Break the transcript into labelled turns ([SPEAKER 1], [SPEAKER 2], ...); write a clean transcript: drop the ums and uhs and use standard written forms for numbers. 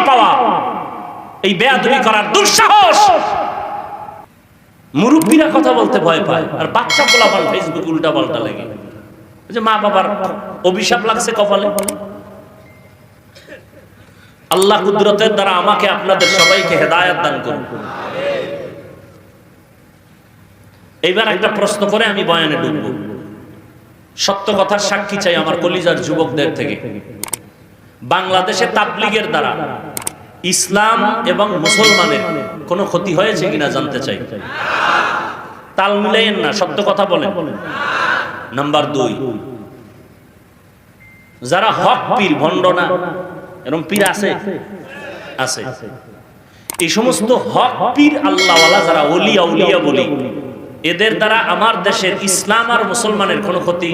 [SPEAKER 1] পাওয়া, এই বেয়াদবি করার দুঃসাহস। মুরব্বীরা কথা বলতে ভয় পায়, আর বাচ্চা পোলাপান ফেসবুক উল্টা পাল্টা লাগে, যে মা বাবার অভিশাপ লাগছে কপালে। আল্লাহ কুদরতের দ্বারা আমাকে আপনাদের সবাইকে হেদায়েত দান করুন। এইবার একটা প্রশ্ন করে আমি বয়ানে ঢুকব। সত্য কথার সাক্ষী চাই আমার কলিজার যুবকদের থেকে। বাংলাদেশে তাবলীগের দ্বারা ইসলাম এবং মুসলমানের কোনো ক্ষতি হয়েছে কিনা জানতে চাই। তাল মিলাইয়েন না, সত্য কথা বলেন। নাম্বার 2, যারা হক পীর, ভণ্ড না, এরকম পীর আছে আছে, এই সমস্ত হক পীর আল্লাহওয়ালা যারা ওলিয়া উলিয়া বলি, এদের দ্বারা আমার দেশের ইসলাম আর মুসলমানের কোনো ক্ষতি